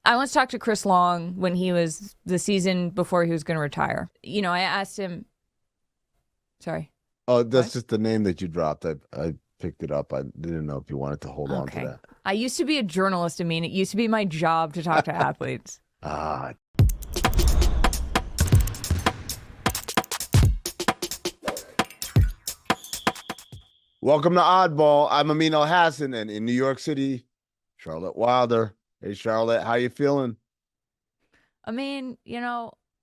I once talked to Chris Long when he was the season before he was going to retire. I asked him, sorry, Oh, what? that's just the name that you dropped. I picked it up. I didn't know if you wanted to hold on to Okay. that. I used to be a journalist. I mean, it used to be my job to talk to athletes. Ah, welcome to Oddball. I'm Amin Elhassan, and in New York City, Charlotte Wilder. Hey, Charlotte, how you feeling? I mean,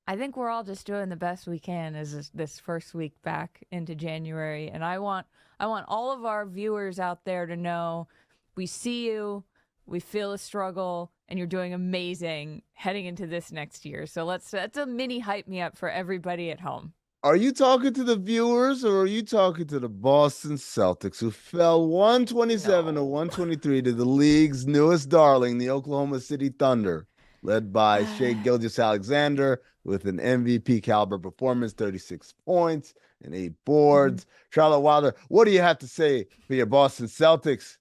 I think we're all just doing the best we can as this first week back into January, and I want all of our viewers out there to know we see you, we feel a struggle, and you're doing amazing heading into this next year. So that's a mini hype me up for everybody at home. Are you talking to the viewers or are you talking to the Boston Celtics, who fell 127 to No. 123 to the league's newest darling, the Oklahoma City Thunder, led by Shai Gilgeous-Alexander with an MVP caliber performance, 36 points and 8 boards. Charlotte Wilder, what do you have to say for your Boston Celtics?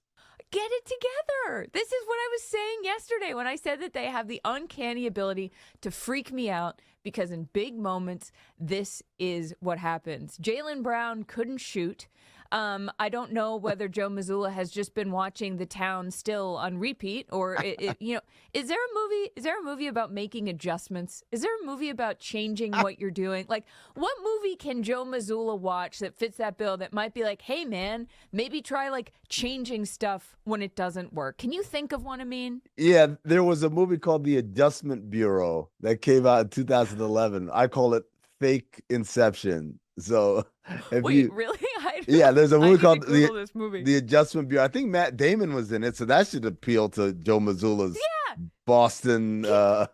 Get it together. This is what I was saying yesterday when I said that they have the uncanny ability to freak me out because in big moments, this is what happens. Jaylen Brown couldn't shoot. I don't know whether Joe Mazzulla has just been watching The Town still on repeat, or is there a movie? Is there a movie about making adjustments? Is there a movie about changing what you're doing? Like, what movie can Joe Mazzulla watch that fits that bill? That might be like, hey man, maybe try like changing stuff when it doesn't work. Can you think of one? I mean, Yeah, there was a movie called The Adjustment Bureau that came out in 2011. I call it Fake Inception. So if wait, you, really? yeah, there's a I movie need to called Google this movie. The Adjustment Bureau. I think Matt Damon was in it, so that should appeal to Joe Mazzulla's Yeah, Boston he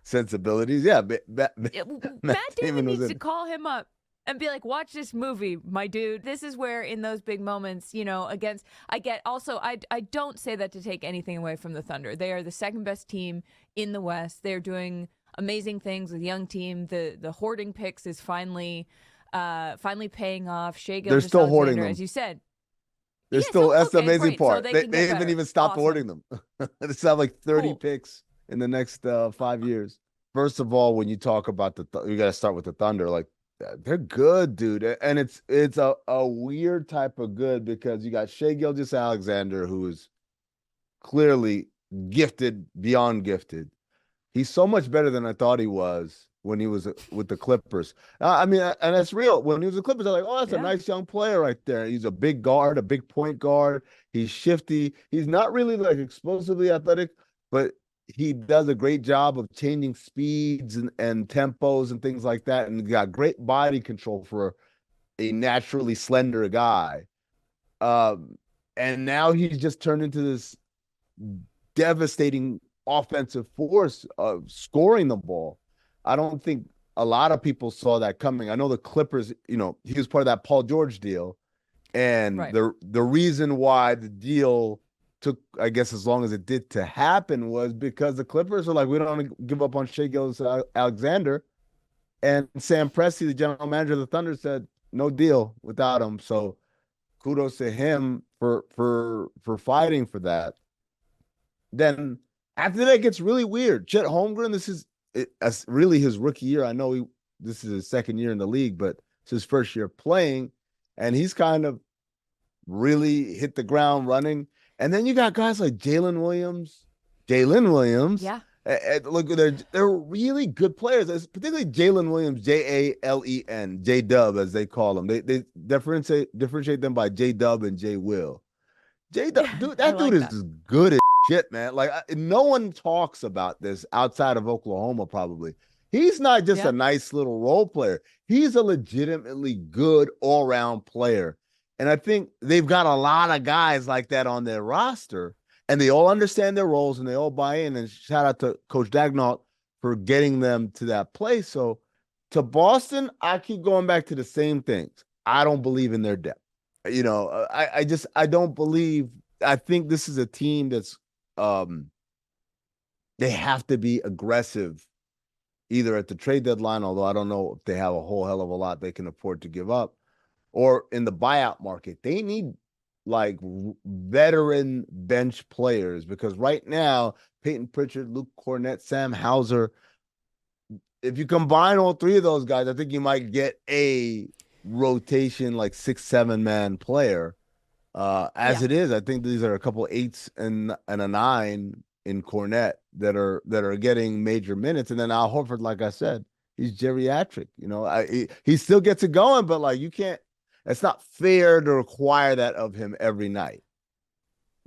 sensibilities. Yeah, Matt Matt Damon Damon was needs in to it. call him up and be like, watch this movie, my dude. This is where in those big moments, against I get also I don't say that to take anything away from the Thunder. They are the second best team in the West. They're doing amazing things with young team. The hoarding picks is finally paying off. Shai They're still hoarding Gilgeous-Alexander, as them. you said. They're Yeah, still, so that's the okay, amazing great. So part. they They, can they get haven't better. even stopped Awesome. hoarding them. They still have like 30 Cool. picks in the next 5 years. First of all, when you talk about you got to start with the Thunder. Like, they're good, dude. And it's a weird type of good because you got Shai Gilgeous-Alexander, who is clearly gifted beyond gifted. He's so much better than I thought he was when he was with the Clippers. I mean, and that's real. When he was with the Clippers, I was like, oh, that's a Yeah. nice young player right there. He's a big guard, a big point guard. He's shifty. He's not really like explosively athletic, but he does a great job of changing speeds and tempos and things like that. And got great body control for a naturally slender guy. Um, and now he's just turned into this devastating offensive force of scoring the ball. I don't think a lot of people saw that coming. I know the Clippers, he was part of that Paul George deal. And Right. the reason why the deal took, I guess, as long as it did to happen was because the Clippers were like, we don't want to give up on Shai Gilgeous-Alexander. And Sam Presti, the general manager of the Thunder, said, no deal without him. So kudos to him for fighting for that. Then after that, it gets really weird. Chet Holmgren, this is really his rookie year. I know this is his second year in the league, but it's his first year playing, and he's kind of really hit the ground running. And then you got guys like Jalen Williams. Yeah. Look, they're really good players, particularly Jalen Williams, Jalen, J Dub as they call him. They differentiate them by J Dub and J Will. J Dub, Yeah. dude, I that dude like is that. just good as shit, man. Like, no one talks about this outside of Oklahoma, probably. He's not just a Yeah. nice little role player. He's a legitimately good all-round player. And I think they've got a lot of guys like that on their roster, and they all understand their roles and they all buy in. And shout out to Coach Dagnall for getting them to that place. So to Boston, I keep going back to the same things. I don't believe in their depth. I don't believe. I think this is a team that's um they have to be aggressive either at the trade deadline, although I don't know if they have a whole hell of a lot they can afford to give up, or in the buyout market. They need like veteran bench players because right now Peyton Pritchard, Luke Cornett, Sam Hauser. If you combine all three of those guys, I think you might get a rotation like 6-7 man player. As Yeah. it is, I think these are a couple eights and a nine in Cornett that are getting major minutes. And then Al Horford, like I said, he's geriatric. He still gets it going, but like you can't. It's not fair to require that of him every night.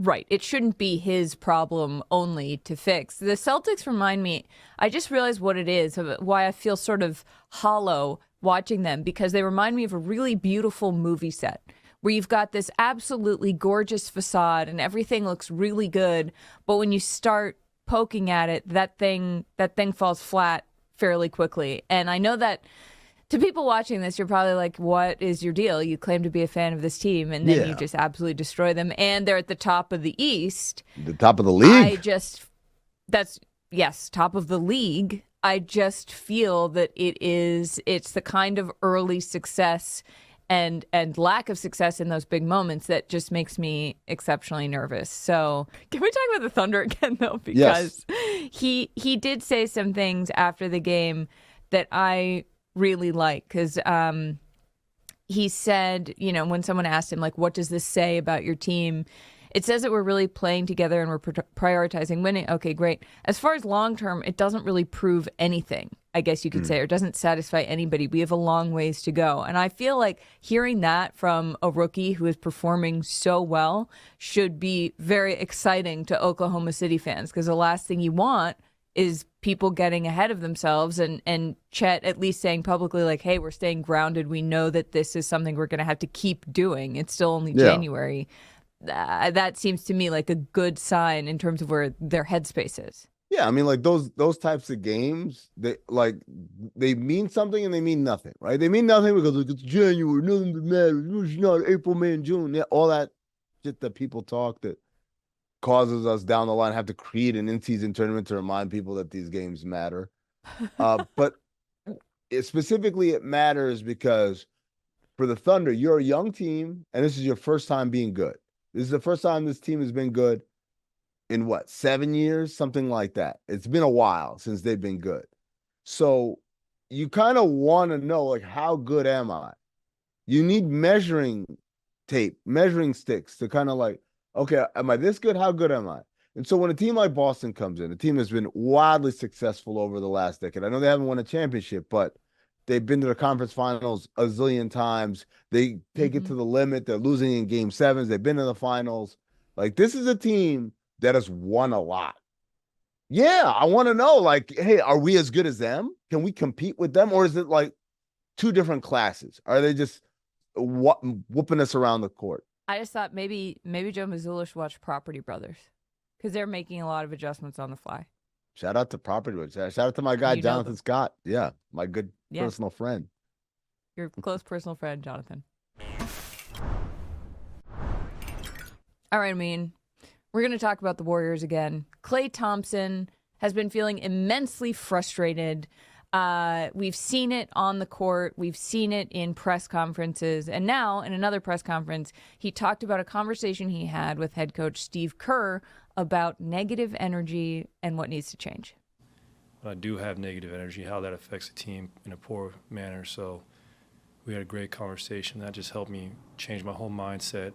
Right. It shouldn't be his problem only to fix. The Celtics remind me, I just realized what it is, why I feel sort of hollow watching them, because they remind me of a really beautiful movie set where you've got this absolutely gorgeous facade and everything looks really good. But when you start poking at it, that thing falls flat fairly quickly. And I know that to people watching this, you're probably like, what is your deal? You claim to be a fan of this team, and then you just absolutely destroy them. And they're at the top of the East. The top of the league? Top of the league. I just feel that it's the kind of early success and lack of success in those big moments that just makes me exceptionally nervous. So can we talk about the Thunder again, though? Because he did say some things after the game that I really like, because he said, when someone asked him, like, what does this say about your team? It says that we're really playing together and we're prioritizing winning. Okay, great. As far as long term, it doesn't really prove anything, I guess you could say, or doesn't satisfy anybody. We have a long ways to go. And I feel like hearing that from a rookie who is performing so well should be very exciting to Oklahoma City fans, because the last thing you want is people getting ahead of themselves, and Chet at least saying publicly, like, hey, we're staying grounded. We know that this is something we're going to have to keep doing. It's still only January. That seems to me like a good sign in terms of where their headspace is. Yeah, I mean, like those types of games, they mean something and they mean nothing, right? They mean nothing because like, it's January, nothing matters. It's not April, May, and June. Yeah, all that shit that people talk that causes us down the line have to create an in-season tournament to remind people that these games matter. But specifically, it matters because for the Thunder, you're a young team, and this is your first time being good. This is the first time this team has been good in 7 years, something like that. It's been a while since they've been good. So you kind of want to know, like, how good am I? You need measuring tape, measuring sticks to kind of like, okay, am I this good? How good am I? And so when a team like Boston comes in, a team that's been wildly successful over the last decade, I know they haven't won a championship, but they've been to the conference finals a zillion times. They take it to the limit. They're losing in game sevens. They've been to the finals. Like, this is a team that has won a lot. Yeah, I want to know, like, hey, are we as good as them? Can we compete with them? Or is it like two different classes? Are they just whooping us around the court? I just thought maybe Joe Mazzulla should watch Property Brothers, because they're making a lot of adjustments on the fly. Shout out to Property Brothers. Shout out to my guy, Jonathan Scott. Yeah, my good personal friend. Your close personal friend, Jonathan. All right, Amin. We're going to talk about the Warriors again. Klay Thompson has been feeling immensely frustrated. We've seen it on the court. We've seen it in press conferences. And now, in another press conference, he talked about a conversation he had with head coach Steve Kerr about negative energy and what needs to change. I do have negative energy, how that affects the team in a poor manner. So we had a great conversation. That just helped me change my whole mindset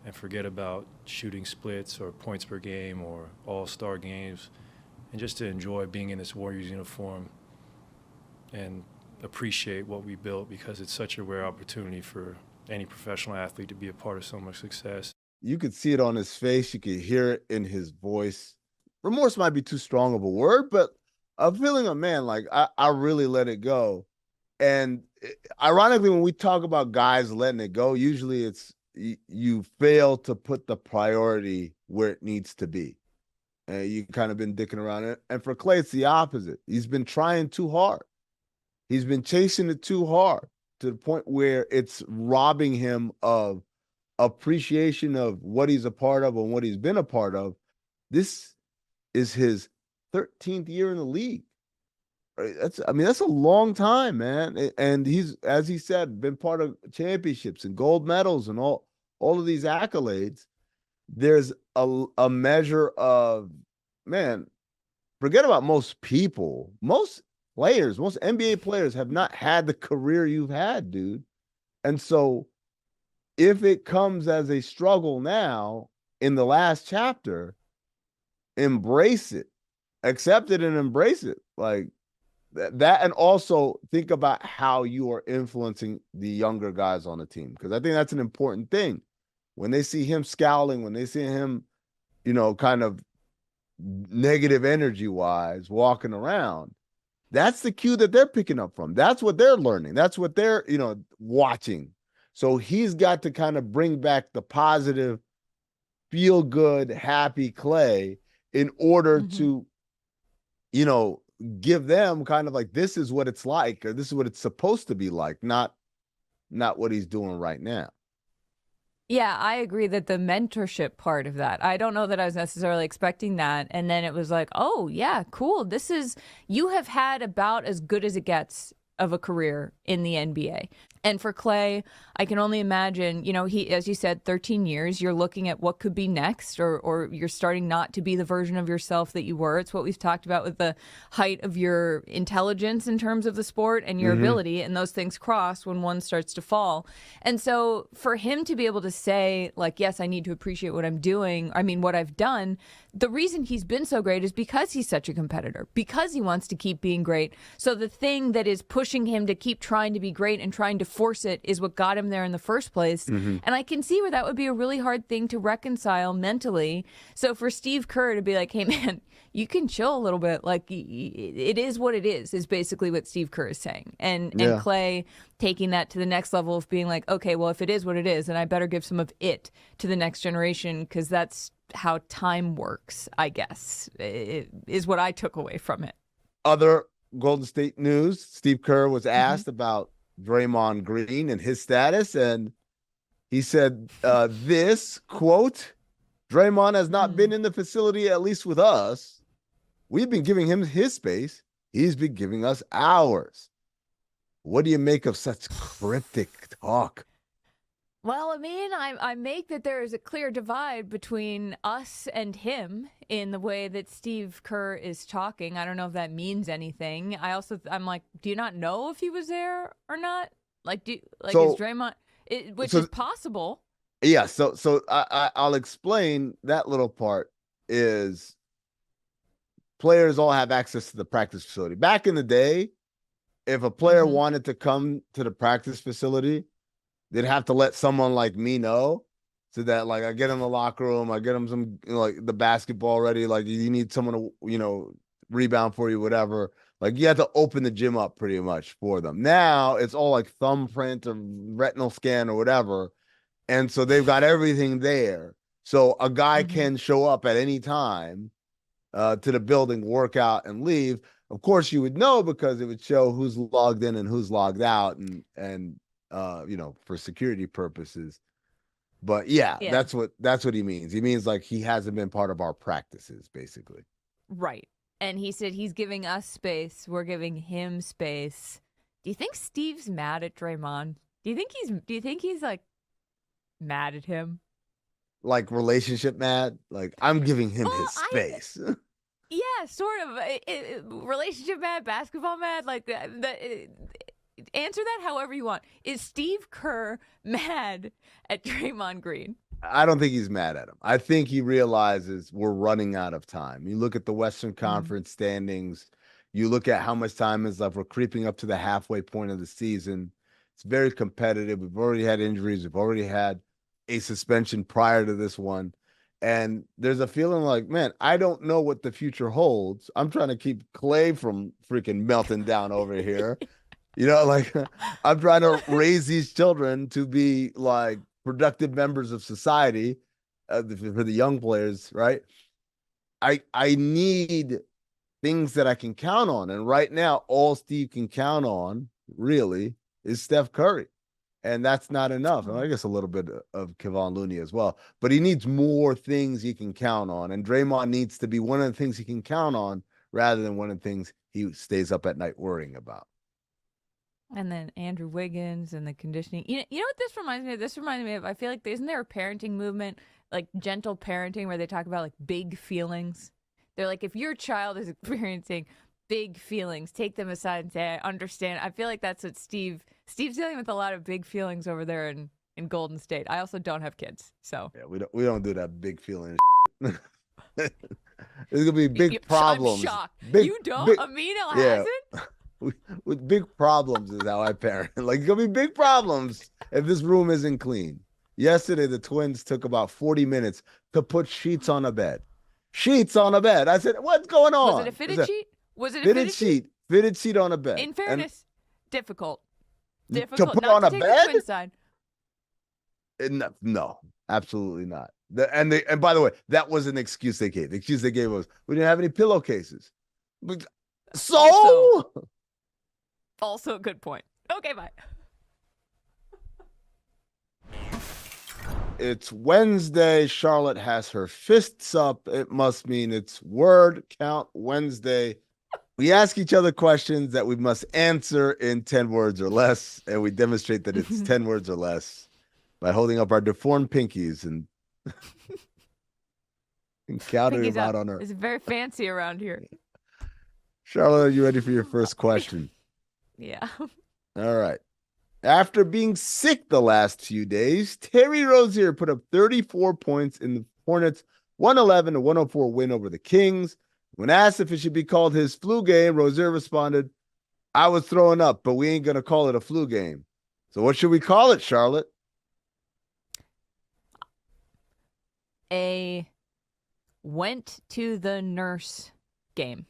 and forget about shooting splits or points per game or all-star games, and just to enjoy being in this Warriors uniform and appreciate what we built, because it's such a rare opportunity for any professional athlete to be a part of so much success. You could see it on his face. You could hear it in his voice. Remorse might be too strong of a word, but I'm feeling a man, like, I really let it go. And ironically, when we talk about guys letting it go, usually it's you fail to put the priority where it needs to be. And you kind of been dicking around it. And for Klay, it's the opposite. He's been trying too hard. He's been chasing it too hard to the point where it's robbing him of appreciation of what he's a part of and what he's been a part of. This is his 13th year in the league. That's a long time, man. And he's, as he said, been part of championships and gold medals and all of these accolades. There's a measure of man, forget about most people. Most players, most NBA players have not had the career you've had, dude. And so if it comes as a struggle now in the last chapter, embrace it, accept it and embrace it. Like that. And also think about how you are influencing the younger guys on the team. Because I think that's an important thing. When they see him scowling, when they see him, kind of negative energy wise walking around, that's the cue that they're picking up from. That's what they're learning. That's what they're, watching. So he's got to kind of bring back the positive, feel good, happy Klay in order to, give them kind of like, this is what it's like, or this is what it's supposed to be like, not what he's doing right now. Yeah, I agree that the mentorship part of that, I don't know that I was necessarily expecting that. And then it was like, oh, yeah, cool. You have had about as good as it gets of a career in the NBA. And for Klay, I can only imagine, he, as you said, 13 years, you're looking at what could be next, or you're starting not to be the version of yourself that you were. It's what we've talked about with the height of your intelligence in terms of the sport and your ability, and those things cross when one starts to fall. And so for him to be able to say, like, yes, I need to appreciate what I'm doing, what I've done, the reason he's been so great is because he's such a competitor, because he wants to keep being great. So the thing that is pushing him to keep trying to be great and trying to force it is what got him there in the first place. And I can see where that would be a really hard thing to reconcile mentally. So for Steve Kerr to be like, hey, man, you can chill a little bit. Like, it is what it is basically what Steve Kerr is saying. And Klay taking that to the next level of being like, okay, well, if it is what it is, then I better give some of it to the next generation, because that's how time works, I guess, is what I took away from it. Other Golden State news, Steve Kerr was asked about Draymond Green and his status, and he said this, quote, Draymond has not been in the facility, at least with us. We've been giving him his space. He's been giving us ours. What do you make of such cryptic talk? Well, I make that there is a clear divide between us and him in the way that Steve Kerr is talking. I don't know if that means anything. I'm like, do you not know if he was there or not? Like, is Draymond, which is possible. Yeah. So I'll explain that little part. Is players all have access to the practice facility. Back in the day, if a player wanted to come to the practice facility, they'd have to let someone like me know, so that, like, I get in the locker room, I get them some, like, the basketball ready, like, you need someone to, rebound for you, whatever. Like, you have to open the gym up pretty much for them. Now it's all like thumbprint or retinal scan or whatever. And so they've got everything there. So a guy can show up at any time to the building, work out, and leave. Of course, you would know, because it would show who's logged in and who's logged out, and for security purposes. But yeah, that's what he means. He means like he hasn't been part of our practices, basically. Right. And he said he's giving us space. We're giving him space. Do you think Steve's mad at Draymond? Do you think he's like mad at him? Like relationship mad? Like, I'm giving him his space. Yeah, sort of. Relationship mad, basketball mad, like answer that however you want. Is Steve Kerr mad at Draymond Green? I don't think he's mad at him. I think he realizes we're running out of time. You look at the Western Conference standings. You look at how much time is left. We're creeping up to the halfway point of the season. It's very competitive. We've already had injuries. We've already had a suspension prior to this one. And there's a feeling like, man, I don't know what the future holds. I'm trying to keep Klay from freaking melting down over here. Like, I'm trying to raise these children to be like productive members of society for the young players, right? I need things that I can count on. And right now, all Steve can count on really is Steph Curry. And that's not enough. And I guess a little bit of Kevon Looney as well. But he needs more things he can count on. And Draymond needs to be one of the things he can count on, rather than one of the things he stays up at night worrying about. And then Andrew Wiggins and the conditioning. You know what this reminds me of? This reminds me of, I feel like, isn't there a parenting movement, like gentle parenting, where they talk about like big feelings? They're like, if your child is experiencing big feelings, take them aside and say, I understand. I feel like that's what Steve's dealing with, a lot of big feelings over there in Golden State. I also don't have kids, so. Yeah, we don't do that big feeling. There's gonna be big problems. I'm shocked. Big, You don't? big, Amin Elhassan? yeah. With big problems is how I parent. Like, it's gonna be big problems if this room isn't clean. Yesterday, the twins took about 40 minutes to put sheets on a bed. Sheets on a bed. I said, what's going on? Was it a fitted sheet? Was it a fitted sheet? Fitted sheet on a bed. In fairness, difficult. To put not on to a take bed? The twin side. No, absolutely not. And by the way, that was an excuse they gave. The excuse they gave was, we didn't have any pillowcases. But, so? Also a good point. Okay, bye. It's Wednesday. Charlotte has her fists up. It must mean it's word count Wednesday. We ask each other questions that we must answer in 10 words or less, and we demonstrate that it's 10 words or less by holding up our deformed pinkies and counting them out on her. It's very fancy around here. Charlotte, are you ready for your first question? Yeah. All right. After being sick the last few days, Terry Rozier put up 34 points in the Hornets' 111-104 win over the Kings. When asked if it should be called his flu game, Rozier responded, I was throwing up, but we ain't going to call it a flu game. So what should we call it, Charlotte? A went to the nurse game.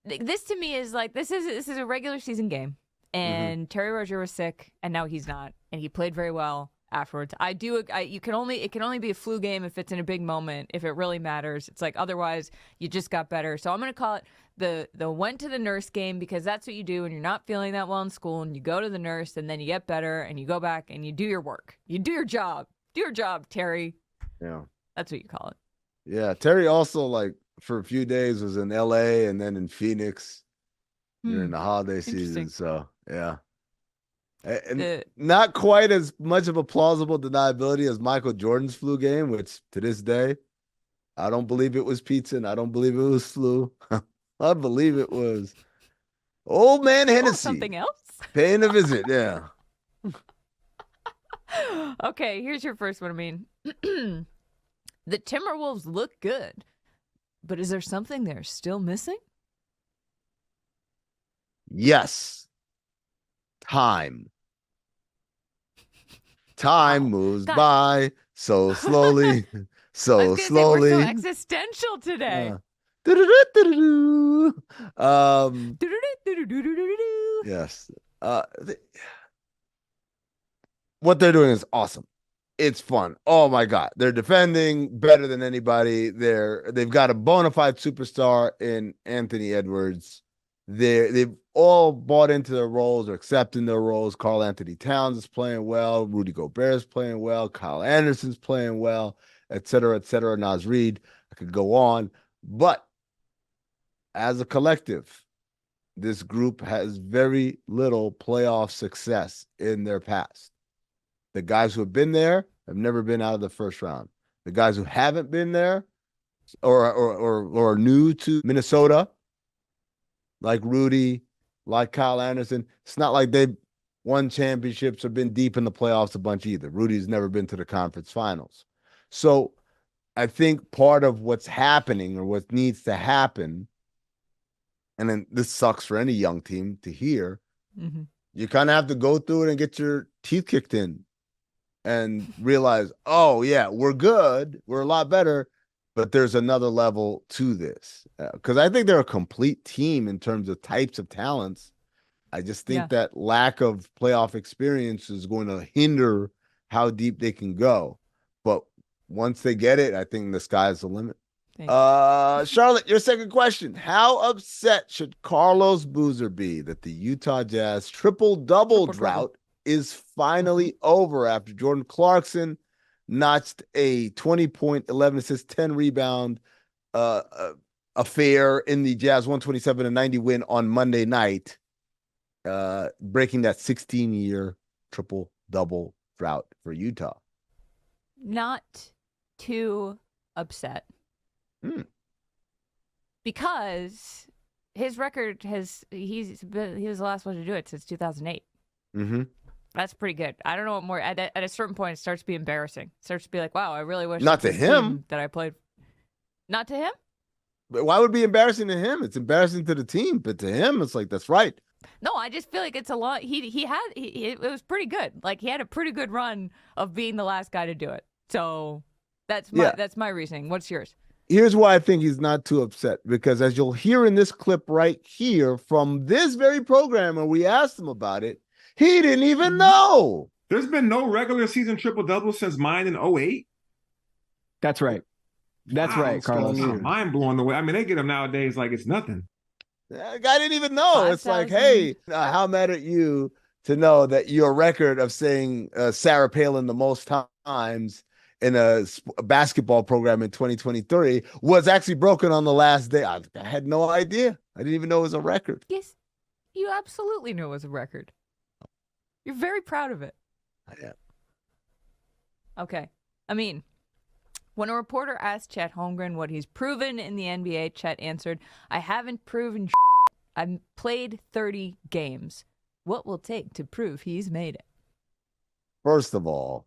This to me is like, this is a regular season game. And Terry Rozier was sick, and now he's not, and he played very well afterwards. It can only be a flu game if it's in a big moment, if it really matters. It's like, otherwise you just got better. So I'm gonna call it the went to the nurse game, because that's what you do when you're not feeling that well in school, and you go to the nurse, and then you get better, and you go back and you do your work. You do your job. Do your job, Terry. Yeah, that's what you call it. Yeah, Terry also, like, for a few days was in LA and then in Phoenix during the holiday season. So yeah. And not quite as much of a plausible deniability as Michael Jordan's flu game, which to this day, I don't believe it was pizza and I don't believe it was flu. I believe it was old man Hennessy. Something else? Paying a visit, yeah. Okay, here's your first one. I mean, the Timberwolves look good, but is there something they're still missing? Yes. Time moves by so slowly, so slowly. We're so existential today. Yes. What they're doing is awesome. It's fun. Oh my God. They're defending better than anybody. They've got a bona fide superstar in Anthony Edwards. They've all bought into their roles or accepting their roles. Karl Anthony Towns is playing well. Rudy Gobert is playing well. Kyle Anderson's playing well, et cetera, et cetera. Naz Reid, I could go on. But as a collective, this group has very little playoff success in their past. The guys who have been there have never been out of the first round. The guys who haven't been there or are new to Minnesota, like Rudy, like Kyle Anderson, it's not like they've won championships or been deep in the playoffs a bunch either. Rudy's never been to the conference finals. So I think part of what's happening or what needs to happen, and then this sucks for any young team to hear, you kind of have to go through it and get your teeth kicked in and realize, oh, yeah, we're good. We're a lot better. But there's another level to this, because I think they're a complete team in terms of types of talents. I just think that lack of playoff experience is going to hinder how deep they can go. But once they get it, I think the sky's the limit. Charlotte, your second question. How upset should Carlos Boozer be that the Utah Jazz triple-double drought is finally over after Jordan Clarkson notched a 20-point, 11 assist, 10 rebound affair in the Jazz 127-90 win on Monday night, breaking that 16-year triple-double drought for Utah? Not too upset. because his record he was the last one to do it since 2008. Mm-hmm. That's pretty good. I don't know what more. At a certain point, it starts to be embarrassing. It starts to be like, wow, I really wish Not to this him. team that I played. Not to him? But why would it be embarrassing to him? It's embarrassing to the team, but to him, it's like, that's right. No, I just feel like it's a lot. It was pretty good. Like, he had a pretty good run of being the last guy to do it. So that's my reasoning. What's yours? Here's why I think he's not too upset, because as you'll hear in this clip right here from this very program where we asked him about it, he didn't even know. There's been no regular season triple-double since mine in 08. That's right. That's right, Carlos. Mind blowing away. I mean, they get them nowadays like it's nothing. The guy didn't even know. It's like, hey, how mad at you to know that your record of saying Sarah Palin the most times in a basketball program in 2023 was actually broken on the last day. I had no idea. I didn't even know it was a record. Yes, you absolutely knew it was a record. You're very proud of it. I am. Okay. I mean, when a reporter asked Chet Holmgren what he's proven in the NBA, Chet answered, I haven't proven shit. I've played 30 games. What will it take to prove he's made it? First of all,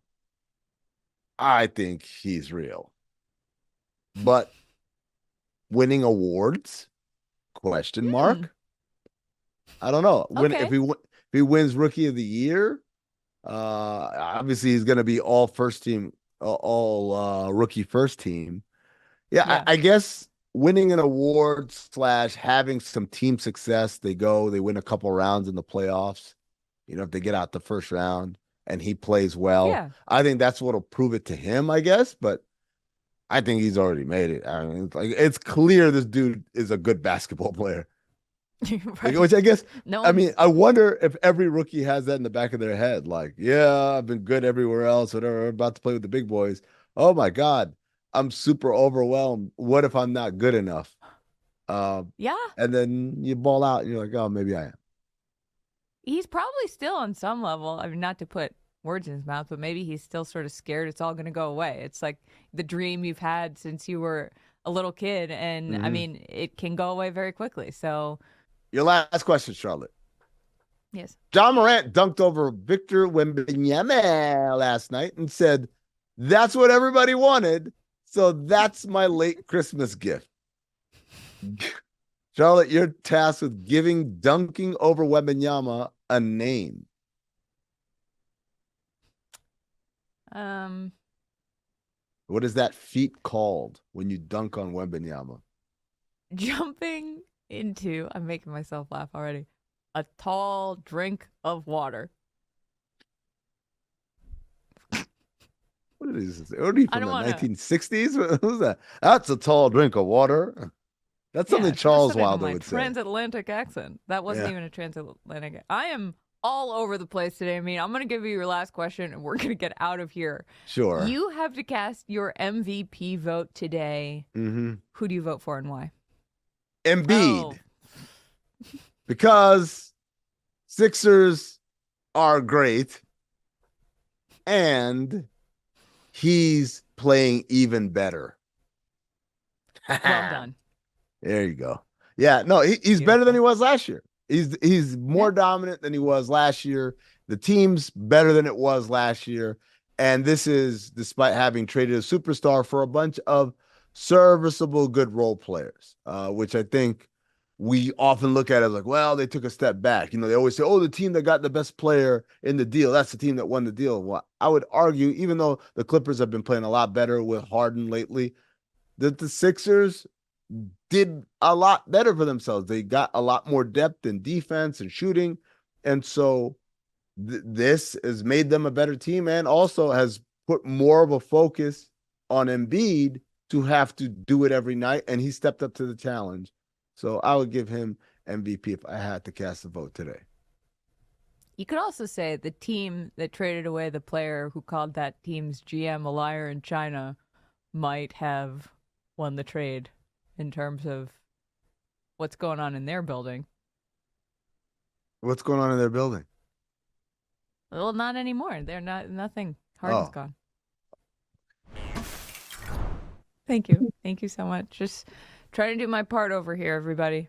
I think he's real. But winning awards? Question mark. I don't know. Okay. If he wins Rookie of the Year, obviously he's going to be all first team, all rookie first team. Yeah. I guess winning an award / having some team success, they win a couple rounds in the playoffs. You know, if they get out the first round and he plays well, I think that's what'll prove it to him, I guess. But I think he's already made it. I mean, it's clear this dude is a good basketball player. Right. Which I guess, I wonder if every rookie has that in the back of their head. Like, yeah, I've been good everywhere else, whatever. I'm about to play with the big boys. Oh my God, I'm super overwhelmed. What if I'm not good enough? And then you ball out and you're like, oh, maybe I am. He's probably still on some level. I mean, not to put words in his mouth, but maybe he's still sort of scared it's all going to go away. It's like the dream you've had since you were a little kid. And I mean, it can go away very quickly. So your last question, Charlotte. Yes. Ja Morant dunked over Victor Wembanyama last night and said, that's what everybody wanted. So that's my late Christmas gift. Charlotte, you're tasked with giving dunking over Wembanyama a name. What is that feat called when you dunk on Wembanyama? Jumping into, I'm making myself laugh already, a tall drink of water. What is this? What are you from the 1960s? Who's that? That's a tall drink of water. That's something Charles Wilder would say. Transatlantic accent. That wasn't even a transatlantic. I am all over the place today. I mean, I'm going to give you your last question and we're going to get out of here. Sure. You have to cast your MVP vote today. Mm-hmm. Who do you vote for and why? Embiid. Because Sixers are great and he's playing even better. Well done. There you go. Yeah, no, he's better than he was last year. He's more dominant than he was last year. The team's better than it was last year. And this is despite having traded a superstar for a bunch of serviceable, good role players, which I think we often look at as like, well, they took a step back. You know, they always say, oh, the team that got the best player in the deal, that's the team that won the deal. Well, I would argue, even though the Clippers have been playing a lot better with Harden lately, that the Sixers did a lot better for themselves. They got a lot more depth in defense and shooting. And so this has made them a better team and also has put more of a focus on Embiid to have to do it every night. And he stepped up to the challenge. So I would give him MVP if I had to cast a vote today. You could also say the team that traded away the player who called that team's GM a liar in China might have won the trade in terms of what's going on in their building. What's going on in their building? Well, not anymore. They're nothing. Harden's gone. Thank you. Thank you so much. Just Trying to do my part over here, everybody.